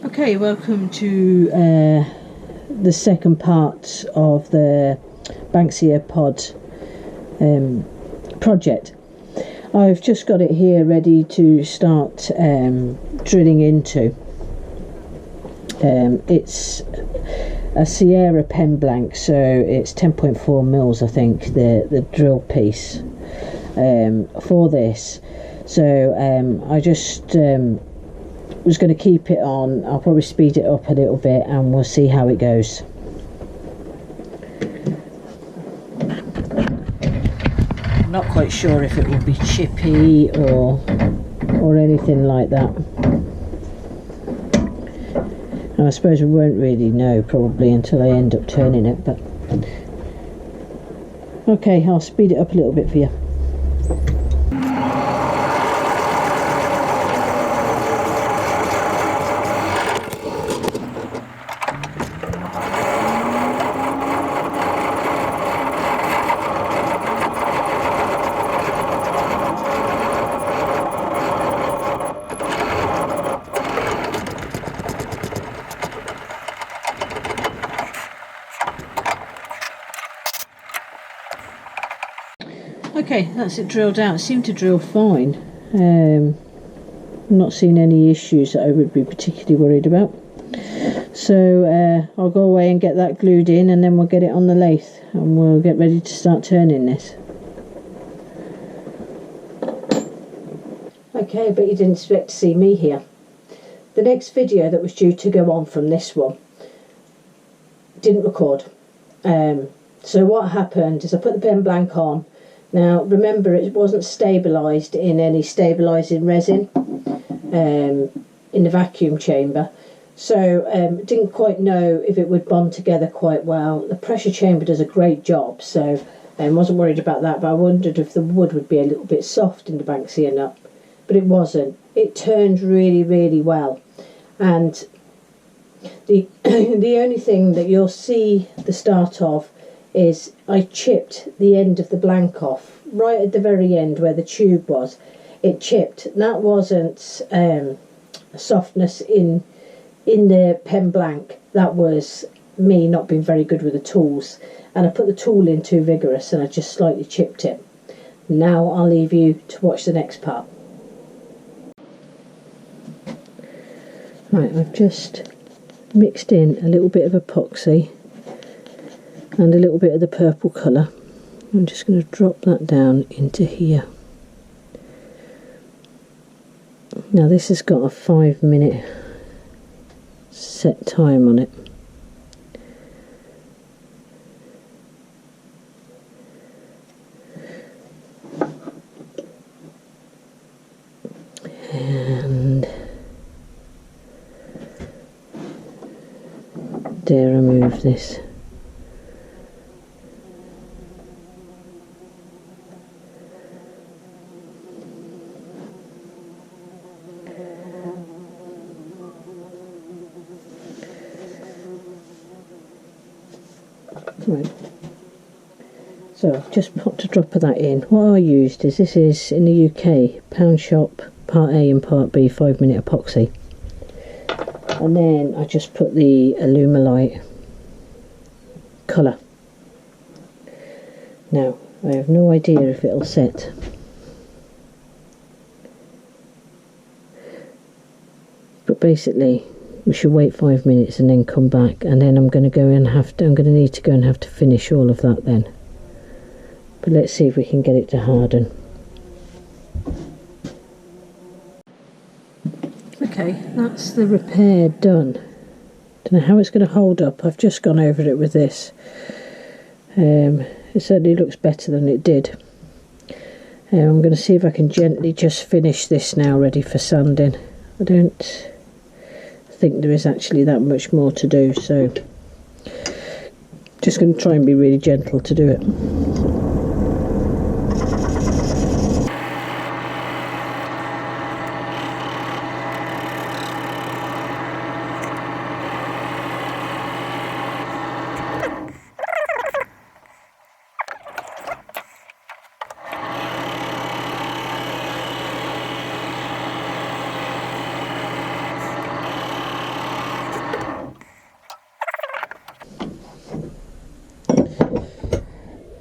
Okay, welcome to the second part of the banksia pod project. I've just got it here ready to start drilling into. It's a Sierra pen blank, so it's 10.4 mils, I think, the drill piece for this. So I just was going to keep it on. I'll probably speed it up a little bit and we'll see how it goes. I'm not quite sure if it will be chippy or anything like that. And I suppose we won't really know probably until I end up turning it, but okay, I'll speed it up a little bit for you. Okay, that's it drilled out. It seemed to drill fine. Not seen any issues that I would be particularly worried about. So I'll go away and get that glued in, and then we'll get it on the lathe and we'll get ready to start turning this. Okay, but you didn't expect to see me here. The next video that was due to go on from this one didn't record. So what happened is I put the pen blank on. Now remember, it wasn't stabilised in any stabilising resin in the vacuum chamber, so didn't quite know if it would bond together quite well. The pressure chamber does a great job, so wasn't worried about that, but I wondered if the wood would be a little bit soft in the banksia nut, but it wasn't. It turned really well, and the only thing that you'll see the start of is I chipped the end of the blank off right at the very end where the tube was. It chipped. That wasn't softness in the pen blank. That was me not being very good with the tools, and I put the tool in too vigorous and I just slightly chipped it. Now I'll leave you to watch the next part. Right, I've just mixed in a little bit of epoxy and a little bit of the purple colour. I'm just going to drop that down into here. Now this has got a 5-minute set time on it. And dare I move this? Right. So I've just popped a drop of that in. What I used is, this is in the UK, Pound Shop Part A and Part B 5-minute epoxy. And then I just put the Alumilite colour. Now, I have no idea if it'll set. But basically, we should wait 5 minutes and then come back, and then I'm going to need to go and have to finish all of that then. But let's see if we can get it to harden. Okay, that's the repair done. Don't know how it's going to hold up. I've just gone over it with this. It certainly looks better than it did. I'm going to see if I can gently just finish this now, ready for sanding. I don't think there is actually that much more to do, so just going to try and be really gentle to do it.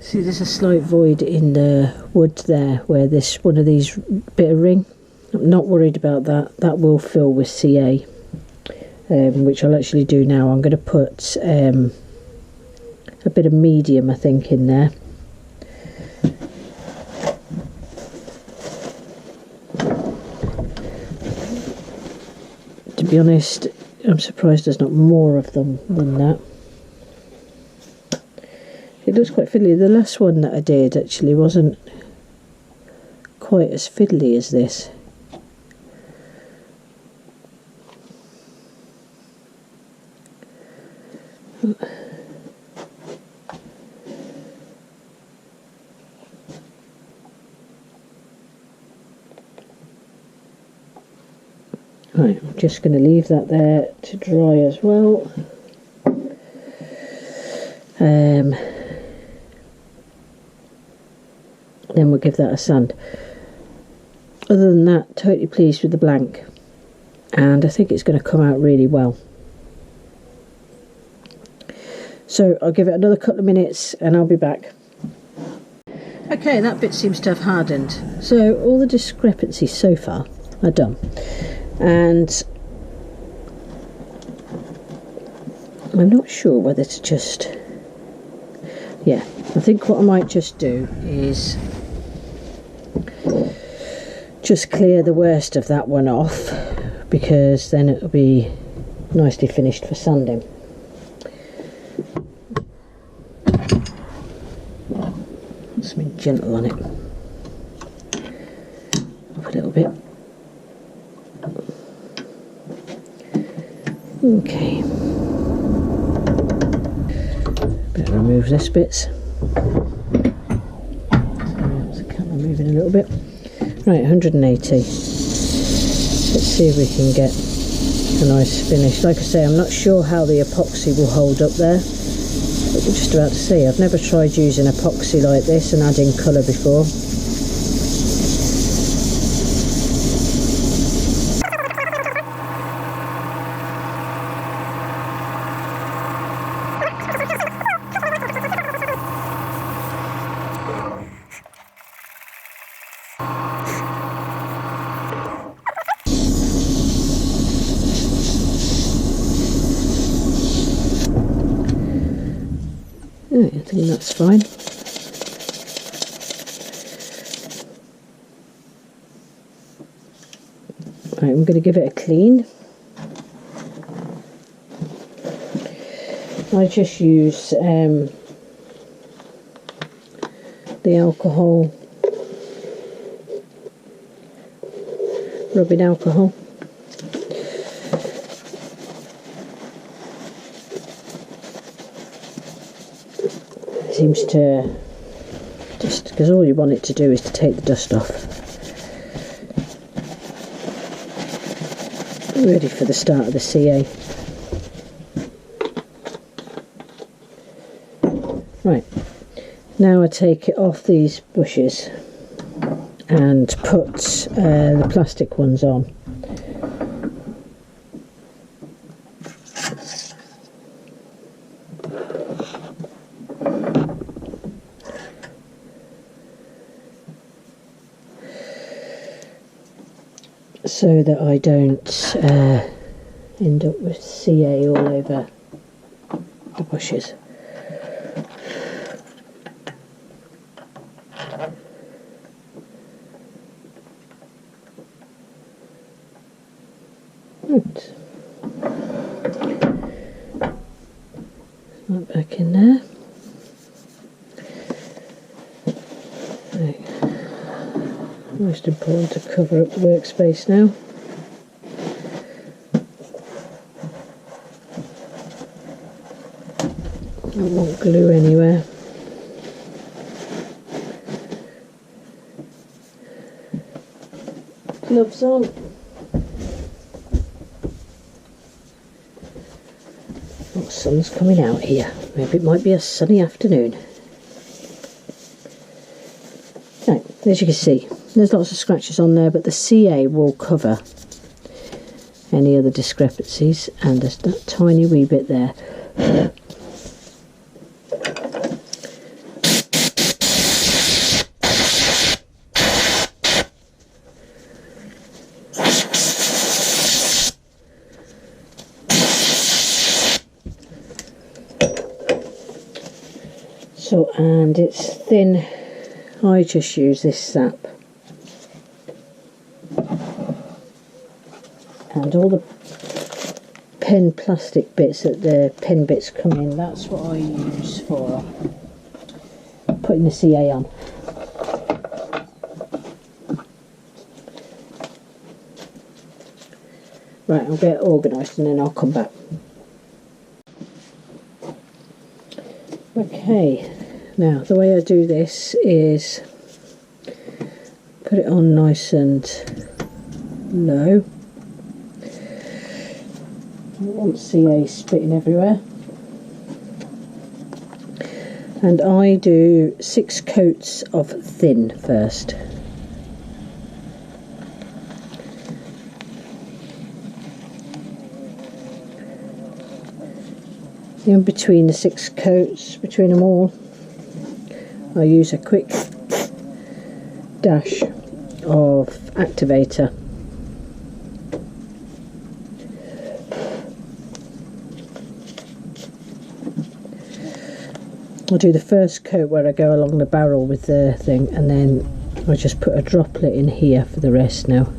See, there's a slight void in the wood there where this one of these bit of ring. I'm not worried about that. That will fill with CA, which I'll actually do now. I'm going to put a bit of medium, I think, in there. To be honest, I'm surprised there's not more of them than that. It looks quite fiddly. The last one that I did actually wasn't quite as fiddly as this. Right, I'm just going to leave that there to dry as well. Then we'll give that a sand. Other than that, totally pleased with the blank, and I think it's going to come out really well. So I'll give it another couple of minutes and I'll be back. Okay, that bit seems to have hardened. So all the discrepancies so far are done. And I'm not sure whether to just... Yeah, I think what I might just do is just clear the worst of that one off, because then it'll be nicely finished for sanding. Something gentle on it. Up a little bit. Okay. Better remove this bits. The camera moving a little bit. Right, 180. Let's see if we can get a nice finish. Like I say, I'm not sure how the epoxy will hold up there. But we're just about to see. I've never tried using epoxy like this and adding colour before. Right, I think that's fine. Right, I'm going to give it a clean. I just use the alcohol, rubbing alcohol. Seems to just, because all you want it to do is to take the dust off. Ready for the start of the CA. Right, now I take it off these bushes and put the plastic ones on. So that I don't end up with CA all over the bushes. Right. Right back in there. Right. Most important to cover up the workspace now. Don't want glue anywhere. Gloves on. Oh, the sun's coming out here. Maybe it might be a sunny afternoon. Right, as you can see, there's lots of scratches on there, but the CA will cover any other discrepancies, and there's that tiny wee bit there. So, and it's thin. I just use this Zap. And all the pen plastic bits that the pen bits come in, that's what I use for putting the CA on. Right, I'll get organised and then I'll come back. Okay, now the way I do this is put it on nice and low. I want CA spitting everywhere. And I do 6 coats of thin first. In between the 6 coats, between them all, I use a quick dash of activator. I'll do the first coat where I go along the barrel with the thing, and then I just put a droplet in here for the rest now.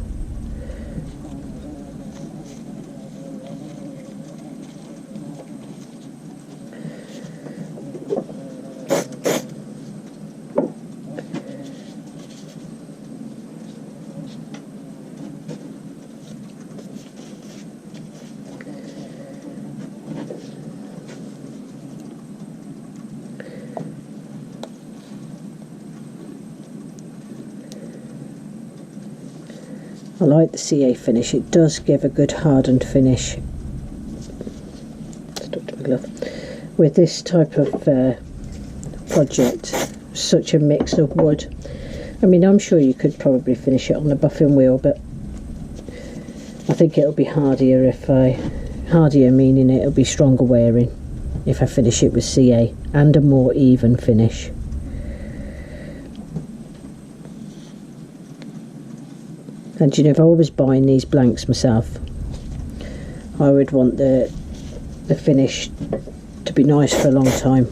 I like the CA finish, it does give a good hardened finish. Stuck to my glove. With this type of project, such a mix of wood. I mean, I'm sure you could probably finish it on the buffing wheel, but I think it'll be hardier hardier meaning it'll be stronger wearing if I finish it with CA, and a more even finish. And you know, if I was buying these blanks myself, I would want the finish to be nice for a long time.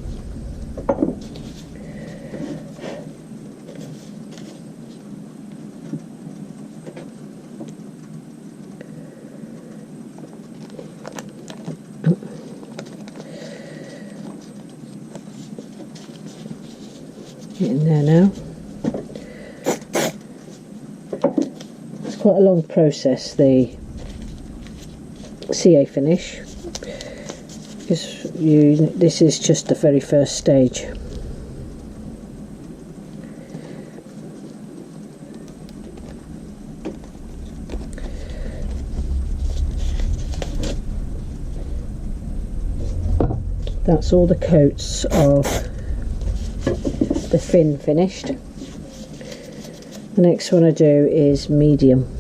Get in there now. Quite a long process, the CA finish, because this is just the very first stage. That's all the coats of the thin finished. The next one I do is medium.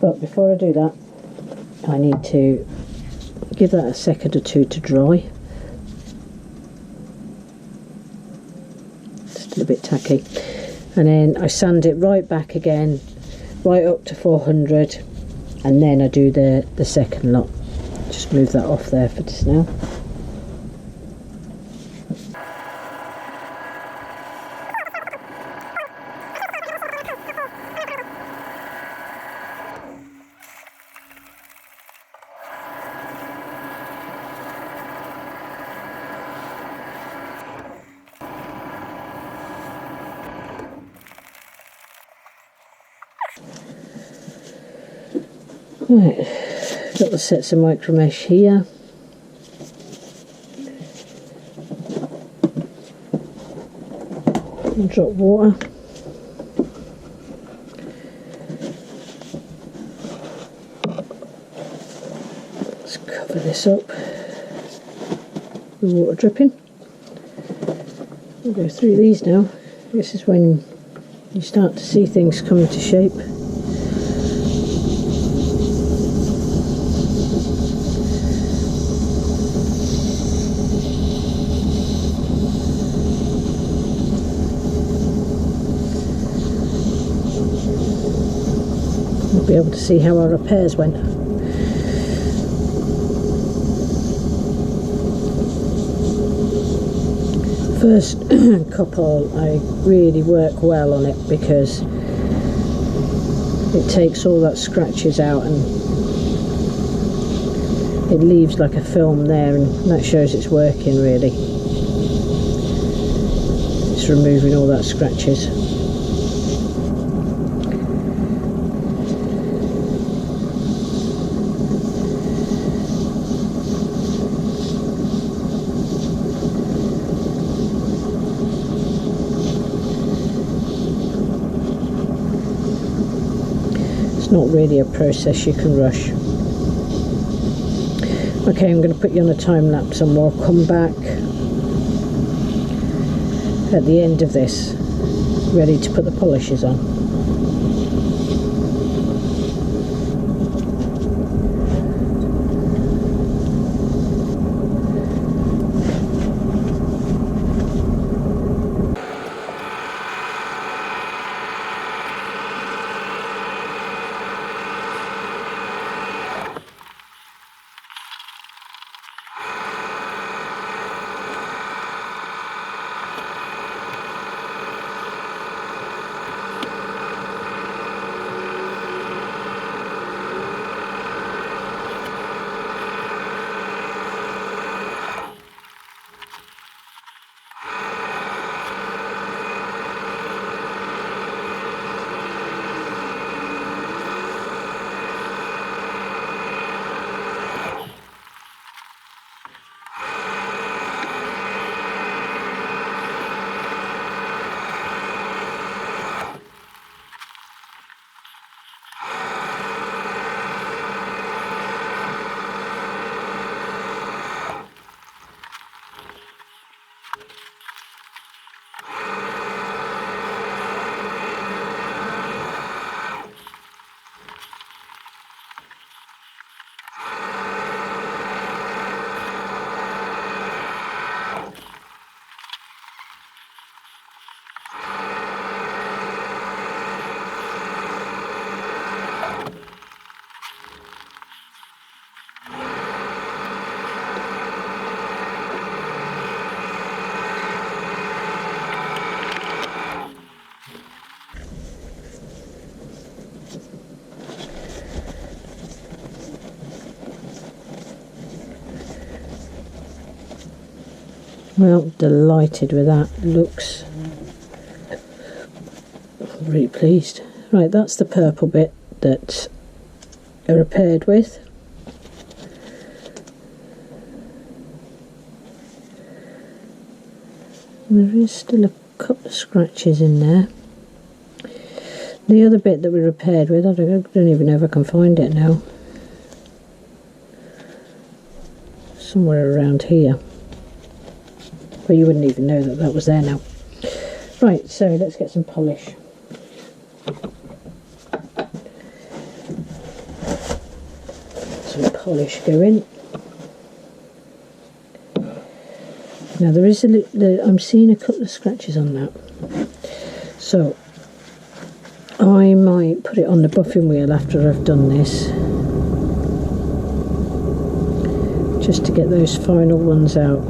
But before I do that, I need to give that a second or two to dry. Still a bit tacky. And then I sand it right back again, right up to 400, and then I do the second lot. Just move that off there for just now. Right, got the sets of micro mesh here. And drop water. Let's cover this up with water dripping. We'll go through these now. This is when you start to see things come into shape. Be able to see how our repairs went. first couple I really work well on it because it takes all that scratches out and it leaves like a film there, and that shows it's working really. It's removing all that scratches. Not really a process you can rush. Okay, I'm going to put you on a time lapse and we'll come back at the end of this, ready to put the polishes on. Well, delighted with that. Looks really pleased. Right, that's the purple bit that I repaired with. There is still a couple of scratches in there. The other bit that we repaired with, I don't even know if I can find it now. Somewhere around here. But you wouldn't even know that that was there now. Right, so let's get some polish. Some polish going. Now there is I'm seeing a couple of scratches on that. So I might put it on the buffing wheel after I've done this, just to get those final ones out.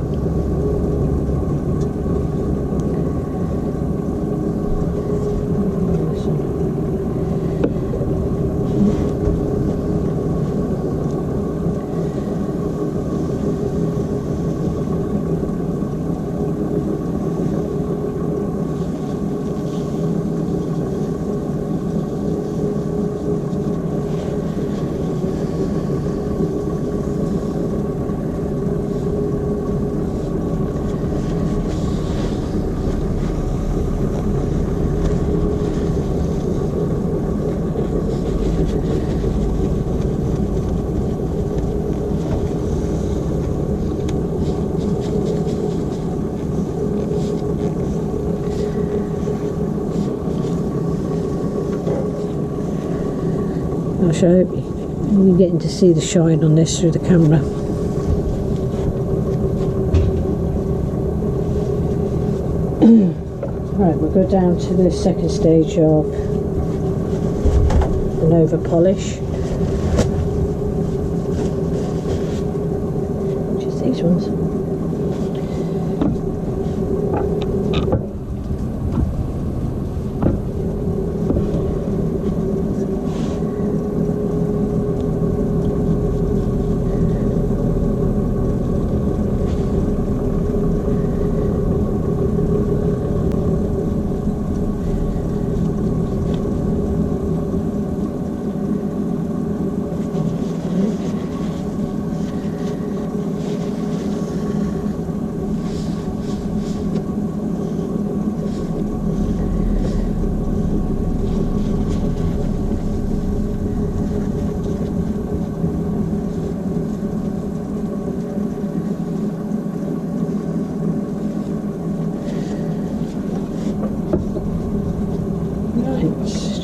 I hope you're getting to see the shine on this through the camera. Right, we'll go down to the second stage of the Nova polish, which is these ones.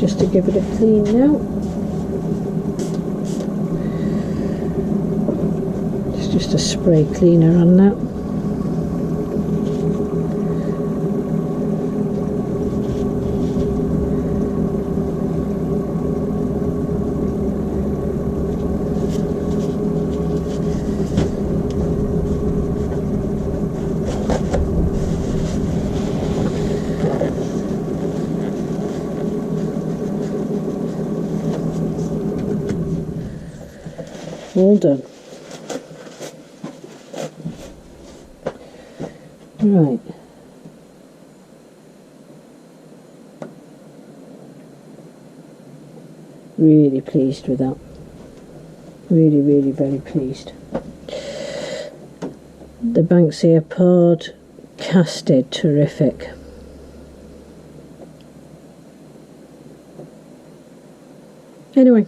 just to give it a clean now. It's just a spray cleaner on that. All done. Right. Really pleased with that. Really, really very pleased. The banksia pod casted, terrific. Anyway,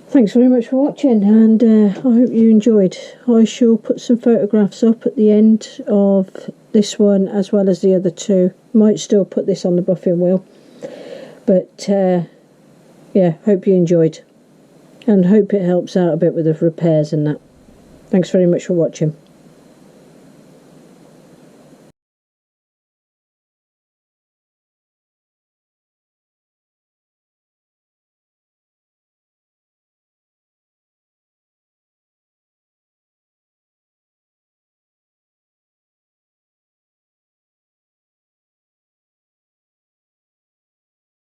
thanks very much for watching, and I hope you enjoyed. I shall put some photographs up at the end of this one as well as the other two. Might still put this on the buffing wheel, but yeah, hope you enjoyed and hope it helps out a bit with the repairs and that. Thanks very much for watching.